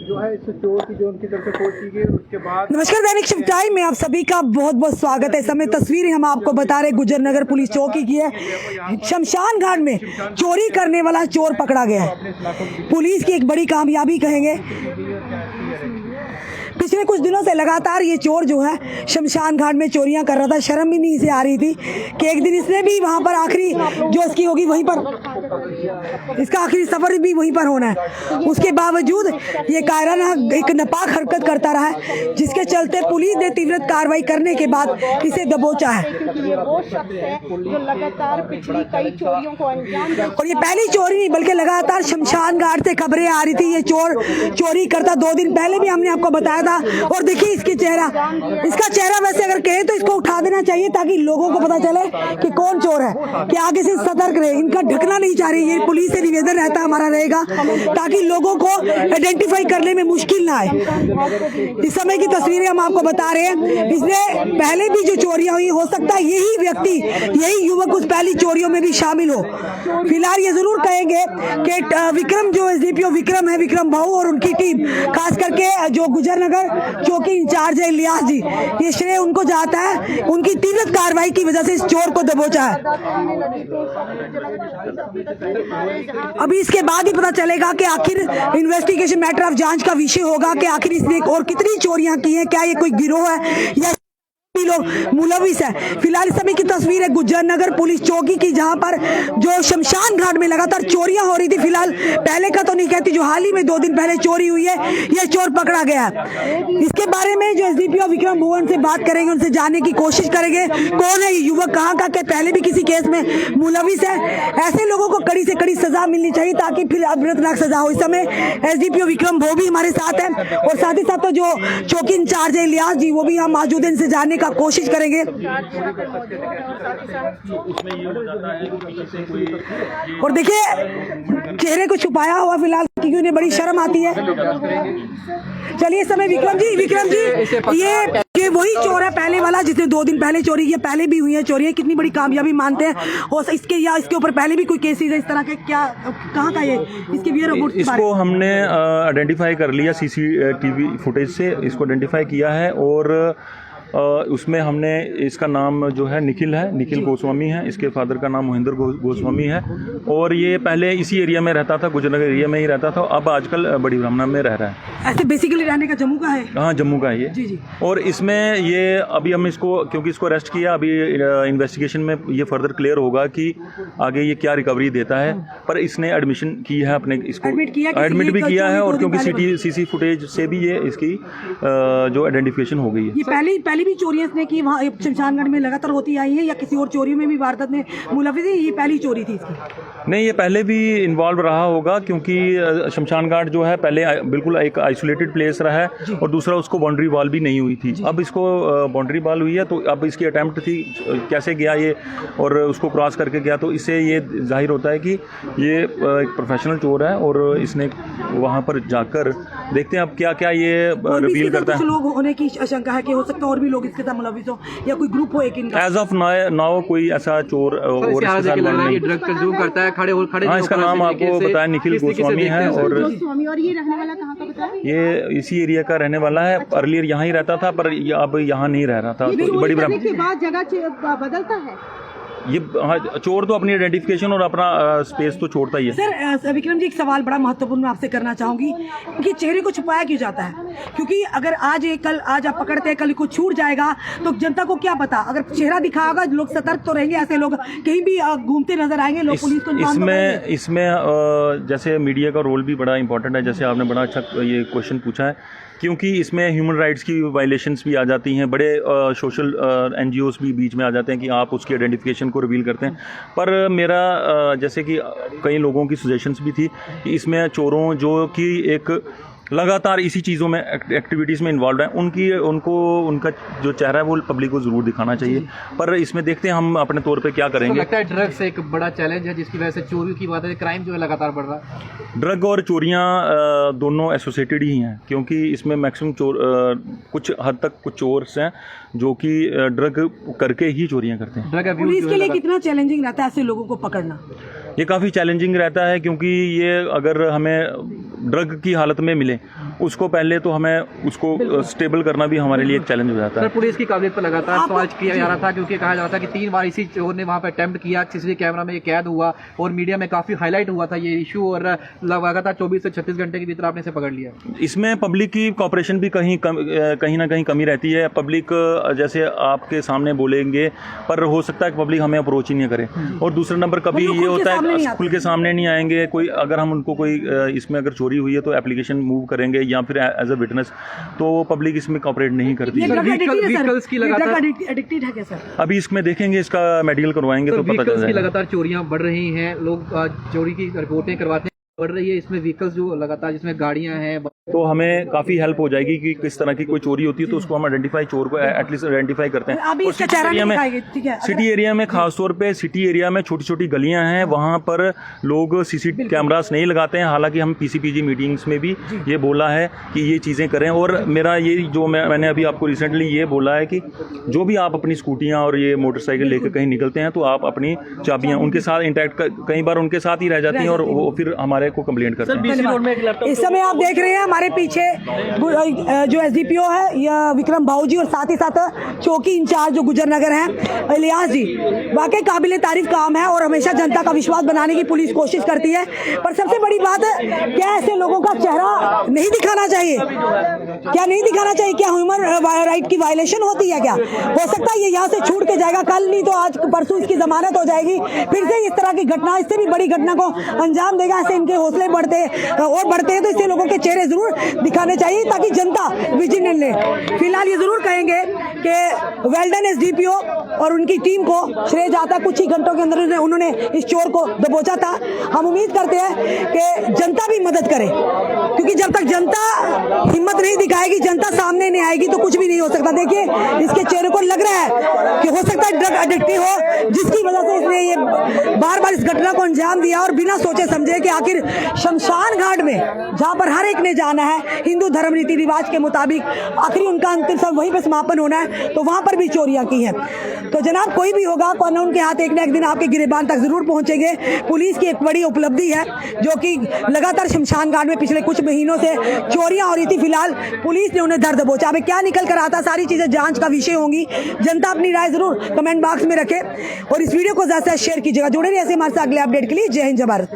जो है इस चोर की जो उनकी तरफ से कोशिश की गई, उसके बाद नमस्कार, दैनिक शिफ्ट टाइम में आप सभी का बहुत बहुत स्वागत है। इस समय तस्वीरें हम आपको बता रहे गुजर नगर पुलिस चौकी की है। शमशान घाट में चोरी करने वाला चोर पकड़ा गया है। पुलिस की एक बड़ी कामयाबी कहेंगे। पिछले कुछ दिनों से लगातार ये चोर जो है शमशान घाट में चोरियां कर रहा था। शर्म भी नहीं से आ रही थी कि एक दिन इसने भी वहां पर आखिरी जो इसकी होगी वहीं पर इसका आखिरी सफर भी वहीं पर होना है। उसके बावजूद ये कायराना एक नापाक हरकत करता रहा है, जिसके चलते पुलिस ने तीव्र कार्रवाई करने के बाद इसे दबोचा है। और ये पहली चोरी नहीं बल्कि लगातार शमशान घाट से खबरें आ रही थी ये चोर चोरी करता। 2 दिन पहले भी हमने आपको बताया था। और देखिए इसका चेहरा वैसे अगर कहे तो इसको उठा देना चाहिए ताकि लोगों को पता चले कि कौन चोर है, कि आगे से सतर्क रहे। इनका ढकना नहीं चाह रही। ये पुलिस से निवेदन रहता हमारा रहेगा ताकि लोगों को आइडेंटिफाई करने में मुश्किल ना आए। इस समय की तस्वीरें हम आपको बता रहे हैं। इसने पहले भी जो चोरियां हुई, हो सकता है यही व्यक्ति यही युवक उस पहली चोरियों में भी शामिल हो। फिलहाल ये जरूर कहेंगे कि विक्रम जो एसडीपीओ विक्रम है, विक्रम भाऊ और उनकी टीम, खास करके जो गुजर नगर चौकी इंचार्ज है इलियास जी, ये श्रेय उनको जाता है। उनकी तीव्र कार्रवाई की वजह से इस चोर को दबोचा है। अभी इसके बाद ही पता चलेगा कि आखिर इन्वेस्टिगेशन मैटर ऑफ जांच का विषय होगा कि आखिर इसने और कितनी चोरियां की हैं, क्या ये कोई गिरोह है या लोग मुलविस है। फिलहाल इस समय की तस्वीर है गुजर नगर पुलिस चौकी की, जहां पर जो शमशान घाट में लगातार चोरियां हो रही थी। फिलहाल पहले का तो नहीं कहती, जो हाल ही में 2 दिन पहले चोरी हुई है, यह चोर पकड़ा गया है। इसके बारे में जो एसडीपीओ विक्रम भुवन से बात करेंगे, उनसे जानने की कोशिश करेंगे कौन है ये युवक, कहाँ का पहले भी किसी केस में मुलविस है। ऐसे लोगों को कड़ी से कड़ी सजा मिलनी चाहिए ताकि फिर अबरतनाक सजा हो। इस समय एसडीपीओ विक्रम भुवन भी हमारे साथ है और साथ ही साथ तो जो चौकी इंचार्ज है इलियास जी, वो भी यहाँ मौजूद है। इनसे जानने का कोशिश करेंगे। और देखिए चेहरे को छुपाया हुआ फिलहाल क्योंकि उन्हें बड़ी शर्म आती है। चलिए इस समय विक्रम जी ये वही चोर है पहले वाला जिसने 2 दिन पहले चोरी की। पहले भी हुई है चोरी, कितनी बड़ी कामयाबी मानते हैं और इसके या इसके ऊपर पहले भी कोई केसेस है इस तरह के, क्या कहाँ का ये इसके भी इसको हमने आइडेंटिफाई कर लिया सीसीटीवी फुटेज से, इसको आइडेंटिफाई किया है और उसमें हमने इसका नाम जो है निखिल गोस्वामी है। इसके फादर का नाम महेंद्र गोस्वामी है और ये पहले इसी एरिया में रहता था, गुजरनगर एरिया में ही रहता था। अब आजकल बड़ी ब्राह्मणा में रह रहा है। ऐसे बेसिकली रहने का जम्मू का है? हाँ, जम्मू का है ये। जी। और इसमें ये अभी हम इसको क्योंकि इसको अरेस्ट किया, अभी इन्वेस्टिगेशन में ये फर्दर क्लियर होगा कि आगे ये क्या रिकवरी देता है। पर इसने एडमिशन की है, अपने इसको एडमिट भी किया है और क्योंकि सीसी फुटेज से भी ये इसकी जो आइडेंटिफिकेशन हो गई है। ये पहली भी चोरियां इसने की वहाँ शमशानगढ़ में लगातार होती आई है या किसी और चोरियों में भी वारदात में मुलविस है? ये पहली चोरी थी इसकी? नहीं, ये पहले भी इन्वॉल्व रहा होगा क्योंकि शमशान घाट जो है पहले बिल्कुल एक आइसोलेटेड प्लेस रहा है और दूसरा उसको बाउंड्री वॉल भी नहीं हुई थी। अब इसको बाउंड्री वॉल हुई है तो अब इसकी अटेम्प्ट थी कैसे गया ये और उसको क्रॉस करके गया, तो इससे ये जाहिर होता है कि ये एक प्रोफेशनल चोर है और इसने वहाँ पर जाकर देखते हैं अब क्या क्या ये रिवील करता है। कुछ लोग होने की आशंका है कि हो सकता है और भी लोग इसके साथ मुलविस हो या कोई ग्रुप हो एक इनका। एज ऑफ नाउ कोई ऐसा चोर और इसके साथ नहीं। ड्रग कंज्यूम करता है, खड़े हाँ, इसका नाम आपको बताया निखिल गोस्वामी है और ये रहने वाला कहाँ का बताया? ये इसी एरिया का रहने वाला है। अर्लियर यहाँ ही रहता था पर अब यहाँ नहीं रह रहा था। तो बड़ी के बाद जगह बदलता है ये। हाँ, चोर तो अपनी आइडेंटिफिकेशन और अपना स्पेस तो छोड़ता ही है। सर विक्रम जी, एक सवाल बड़ा महत्वपूर्ण मैं आपसे करना चाहूंगी कि चेहरे को छुपाया क्यों जाता है? क्योंकि अगर आज आप पकड़ते हैं, कल को छूट जाएगा तो जनता को क्या पता? अगर चेहरा दिखाएगा लोग सतर्क तो रहेंगे, ऐसे लोग कहीं भी घूमते नजर आएंगे, लोग पुलिस को इसमें जैसे मीडिया का रोल भी बड़ा इंपॉर्टेंट है। जैसे आपने बड़ा अच्छा ये क्वेश्चन पूछा है क्योंकि इसमें ह्यूमन राइट्स की वायलेशंस भी आ जाती हैं, बड़े सोशल एनजीओस भी बीच में आ जाते हैं कि आप उसकी आइडेंटिफिकेशन को रिवील करते हैं। पर मेरा जैसे कि कई लोगों की सजेशंस भी थी कि इसमें चोरों जो कि एक लगातार इसी चीज़ों में एक्टिविटीज़ में इन्वॉल्व है, उनका जो चेहरा है वो पब्लिक को ज़रूर दिखाना चाहिए। पर इसमें देखते हैं हम अपने तौर पे क्या करेंगे। लगता है ड्रग्स एक बड़ा चैलेंज है जिसकी वजह से चोरी की बात है, क्राइम जो है लगातार बढ़ रहा है। ड्रग और चोरियाँ दोनों एसोसिएटेड ही हैं क्योंकि इसमें मैक्सिमम कुछ हद तक कुछ चोर्स हैं जो कि ड्रग करके ही चोरियाँ करते हैं। ड्रग पुलिस के लिए कितना चैलेंजिंग रहता है ऐसे लोगों को पकड़ना? ये काफ़ी चैलेंजिंग रहता है क्योंकि ये अगर हमें ड्रग की हालत में मिले उसको पहले तो हमें उसको स्टेबल करना भी हमारे लिए एक चैलेंज हो जाता सर है। पुलिस की काबिलियत पर लगातार सवाल किया जा रहा था, क्योंकि कहा जा रहा था कि 3 बार इसी चोर ने वहां पर अटेम्प्ट किया, सीसीटीवी कैमरा में ये कैद हुआ और मीडिया में काफी हाईलाइट हुआ था ये इशू, और लगातार 24 से 36 घंटे के भीतर आपने इसे पकड़ लिया। इसमें पब्लिक की कॉपरेशन भी कहीं ना कहीं कमी रहती है। पब्लिक जैसे आपके सामने बोलेंगे पर हो सकता है कि पब्लिक हमें अप्रोच ही नहीं करे, और दूसरा नंबर कभी ये होता है खुल के सामने नहीं आएंगे। कोई अगर हम उनको कोई इसमें अगर चोरी हुई है तो एप्लीकेशन मूव करेंगे या फिर एज अ विटनेस, तो पब्लिक इसमें कॉपरेट नहीं करती है। व्हीकल्स की लगातार एडिक्टेड है क्या सर? अभी इसमें देखेंगे, इसका मेडिकल करवाएंगे तो पता चल व्हीकल्स की जाएगा। लगातार चोरियां बढ़ रही हैं, लोग चोरी की रिपोर्टें करवाते हैं, बढ़ रही है। इसमें व्हीकल्स जो लगातार जिसमें गाड़ियां हैं, तो हमें काफ़ी हेल्प हो जाएगी कि किस तरह की कोई चोरी होती है तो उसको हम आइडेंटिफाई, चोर को एटलीस्ट आइडेंटिफाई करते हैं। अभी और इसका सिटी चेहरा एरिया नहीं में, दिखाएगी, ठीक है? सिटी एरिया में खासतौर पे सिटी एरिया में छोटी छोटी गलियां हैं, वहाँ पर लोग सीसीटीवी कैमरास नहीं लगाते हैं। हालांकि हम पीसीपीजी मीटिंग्स में भी ये बोला है कि ये चीज़ें करें। और मेरा ये जो मैंने अभी आपको रिसेंटली ये बोला है कि जो भी आप अपनी स्कूटियाँ और ये मोटरसाइकिल लेकर कहीं निकलते हैं तो आप अपनी चाबियाँ उनके साथ इंटैक्ट, कई बार उनके साथ ही रह जाती हैं और वो फिर हमारे को कंप्लेंट करते हैं। इस समय आप देख रहे हैं हमारे पीछे जो एसडीपीओ है या विक्रम भाऊ जी, और साथ ही साथ चौकी इंचार्ज जो गुजर नगर है इलियास जी। वाकई काबिले तारीफ काम है और हमेशा जनता का विश्वास बनाने की पुलिस कोशिश करती है। पर सबसे बड़ी बात है, क्या ऐसे लोगों का चेहरा नहीं दिखाना चाहिए? क्या नहीं दिखाना चाहिए? क्या ह्यूमन राइट की वायलेशन होती है? क्या हो सकता है ये यहाँ से छूट के जाएगा, कल नहीं तो आज परसों इसकी जमानत हो जाएगी, फिर से इस तरह की घटना, इससे भी बड़ी घटना को अंजाम देगा। ऐसे इनके हौसले बढ़ते हैं तो इससे लोगों के चेहरे जरूर दिखाने चाहिए ताकि जनता विजिलेंट ले। फिलहाल ये जरूर कहेंगे कि वेल डन एसडीपीओ और उनकी टीम को श्रेय जाता है। कुछ ही घंटों के अंदर उन्होंने इस चोर को दबोचा था। हम उम्मीद करते हैं कि जनता भी मदद करे, क्योंकि जब तक जनता हिम्मत नहीं दिखाएगी, जनता सामने नहीं आएगी तो कुछ भी नहीं हो सकता। देखिए इसके चेहरे को लग रहा है कि हो सकता है ड्रग एडिक्टिव हो, जिसकी वजह से इसने ये बार बार इस घटना को अंजाम दिया और बिना सोचे समझे कि आखिर शमशान घाट में, जहाँ पर हर एक ने जाना है हिंदू धर्म रीति रिवाज के मुताबिक, आखिरी उनका अंतिम सब वहीं पर समापन होना है, तो वहां पर भी चोरियां की हैं। तो जनाब कोई भी होगा, कानून के हाथ एक न एक दिन आपके गिरेबान तक जरूर पहुंचेंगे। पुलिस की एक बड़ी उपलब्धि है जो कि लगातार शमशान घाट में पिछले कुछ महीनों से चोरियां हो रही थी। फिलहाल पुलिस ने उन्हें दर्द दबोचा। अब क्या निकल कर आता, सारी चीजें जांच का विषय होंगी। जनता अपनी राय जरूर कमेंट बॉक्स में रखे और इस वीडियो को ज्यादा से शेयर कीजिएगा। जुड़े रहिए ऐसे हमारे साथ अगले अपडेट के लिए। जय हिंद, जय भारत।